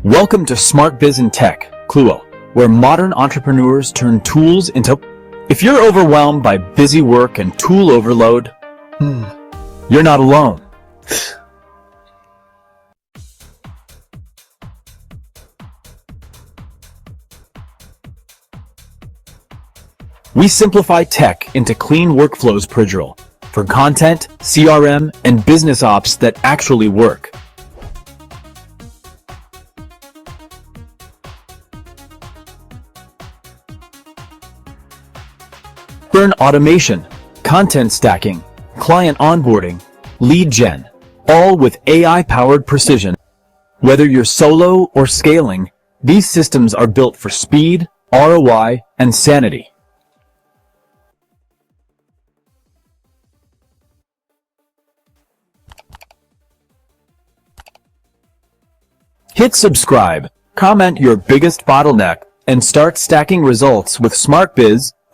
Welcome to SmartBiz Tech, Cluo, where modern entrepreneurs turn tools into... If you're overwhelmed by busy work and tool overload, you're not alone. We simplify tech into clean workflows for content, CRM, and business ops that actually work. Burn automation, content stacking, client onboarding, lead gen, all with AI-powered precision. Whether you're solo or scaling, these systems are built for speed, ROI, and sanity. Hit subscribe, comment your biggest bottleneck, and start stacking results with SmartBiz